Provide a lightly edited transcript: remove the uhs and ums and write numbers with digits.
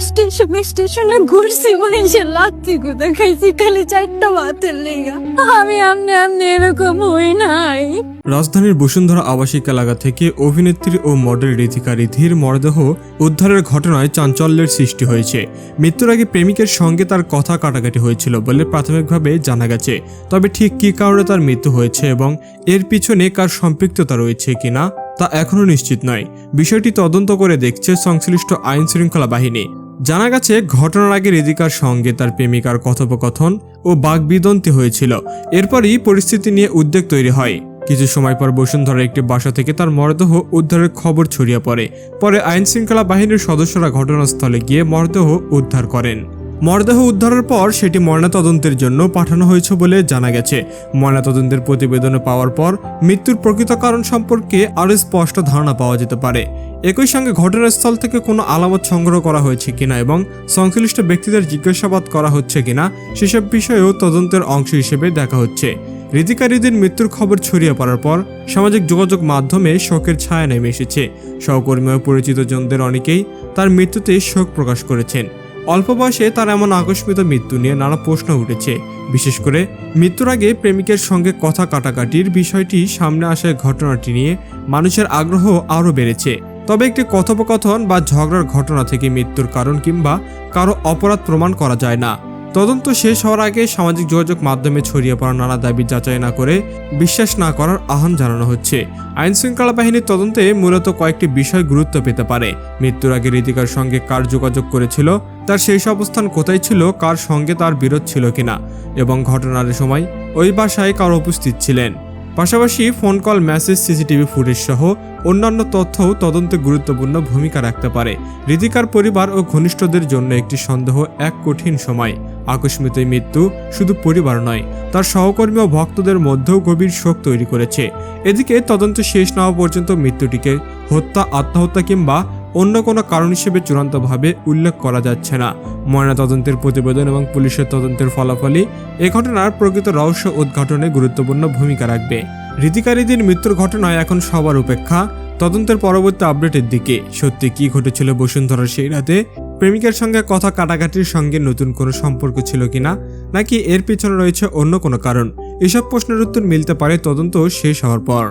স্টেশনে ঘুরছি মানুষের লাত্তি কোথা খাইছি খালি 4টা ভাতের লেগা। আমি আমনে এরকম হই নাই। রাজধানীর বসুন্ধরা আবাসিক এলাকা থেকে অভিনেত্রী ও মডেল ঋতিকা রিধির মরদেহ উদ্ধারের ঘটনায় চাঞ্চল্যের সৃষ্টি হয়েছে। মৃত্যুর আগে প্রেমিকের সঙ্গে তার কথা কাটাকাটি হয়েছিল বলে প্রাথমিকভাবে জানা গেছে। তবে ঠিক কী কারণে তার মৃত্যু হয়েছে এবং এর পিছনে কার সম্পৃক্ততা রয়েছে কিনা তা এখনও নিশ্চিত নয়। বিষয়টি তদন্ত করে দেখছে সংশ্লিষ্ট আইন শৃঙ্খলা বাহিনী। জানা গেছে ঘটনার আগে ঋতিকার সঙ্গে তার প্রেমিকার কথোপকথন ও বাকবিতণ্ডা হয়েছিল। এরপরই পরিস্থিতি নিয়ে উদ্বেগ তৈরি হয়। কিছু সময় পর বসুন্ধরার একটি বাসা থেকে তার মরদেহ উদ্ধারের খবর ছড়িয়ে পড়ে। পরে আইন শৃঙ্খলা বাহিনীর সদস্যরা ঘটনাস্থলে গিয়ে মরদেহ উদ্ধার করেন। মরদেহ উদ্ধারের পর সেটি ময়নাতদন্তের জন্য পাঠানো হয়েছে বলে জানা গেছে। ময়নাতদন্তের প্রতিবেদনে পাওয়ার পর মৃত্যুর প্রকৃত কারণ সম্পর্কে আরও স্পষ্ট ধারণা পাওয়া যেতে পারে। একই সঙ্গে ঘটনাস্থল থেকে কোনো আলামত সংগ্রহ করা হয়েছে কিনা এবং সংশ্লিষ্ট ব্যক্তিদের জিজ্ঞাসাবাদ করা হচ্ছে কিনা সেসব বিষয়েও তদন্তের অংশ হিসেবে দেখা হচ্ছে। ঋতিকা রিধির মৃত্যুর খবর ছড়িয়ে পড়ার পর সামাজিক যোগাযোগ মাধ্যমে শোকের ছায়া নেমে এসেছে। সহকর্মী ও পরিচিত জনদের অনেকেই তার মৃত্যুতে শোক প্রকাশ করেছেন। অল্প বয়সে তার এমন আকস্মিক মৃত্যু নিয়ে নানা প্রশ্ন উঠেছে। বিশেষ করে মৃত্যুর আগে প্রেমিকের সঙ্গে কথা কাটাকাটির বিষয়টি সামনে আসার ঘটনাটি নিয়ে মানুষের আগ্রহ আরও বেড়েছে। তবে একটি কথোপকথন বা ঝগড়ার ঘটনা থেকে মৃত্যুর কারণ কিংবা কারো অপরাধ প্রমাণ করা যায় না। তদন্ত শেষ হওয়ার আগে সামাজিক যোগাযোগ মাধ্যমে ছড়িয়ে পড়া নানা দাবি যাচাই না করে বিশ্বাস না করার আহ্বান জানানো হচ্ছে। আইন শৃঙ্খলা বাহিনীর তদন্তে মূলত কয়েকটি বিষয় গুরুত্ব পেতে পারে। মৃত্যুর আগে ঋতিকার সঙ্গে কার যোগাযোগ করেছিল, তার শেষ অবস্থান কোথায় ছিল, কার সঙ্গে তার বিরোধ ছিল কিনা এবং ঘটনার সময় ওই বাসায় কারো উপস্থিত ছিলেন। পাশাপাশি phone call, message, CCTV footage সহ অন্যান্য তথ্যও তদন্তে গুরুত্বপূর্ণ ভূমিকা রাখতে পারে। ঋতিকার পরিবার ও ঘনিষ্ঠদের জন্য একটি সন্দেহ এক কঠিন সময়। আকস্মিক এই মৃত্যু শুধু পরিবার নয়, তার সহকর্মী ও ভক্তদের মধ্যেও গভীর শোক তৈরি করেছে। এদিকে তদন্ত শেষ না হওয়া পর্যন্ত মৃত্যুটিকে হত্যা, আত্মহত্যা কিংবা অন্য কোনো কারণ হিসেবে চূড়ান্তভাবে উল্লেখ করা যাচ্ছে না। ময়নাতদন্তের প্রতিবেদন এবং পুলিশের তদন্তের ফলাফলই এ ঘটনার প্রকৃত রহস্য উদ্ঘাটনে গুরুত্বপূর্ণ ভূমিকা রাখবে। ঋতিকা রিধির মৃত্যুর ঘটনায় এখন সবার উপেক্ষা তদন্তের পরবর্তী আপডেটের দিকে। সত্যি কি ঘটেছিল বসুন্ধরার সেই রাতে? প্রেমিকের সঙ্গে কথা কাটাকাটির সঙ্গে নতুন কোনো সম্পর্ক ছিল কিনা, নাকি এর পিছনে রয়েছে অন্য কোনো কারণ? এসব প্রশ্নের উত্তর মিলতে পারে তদন্ত শেষ হওয়ার পর।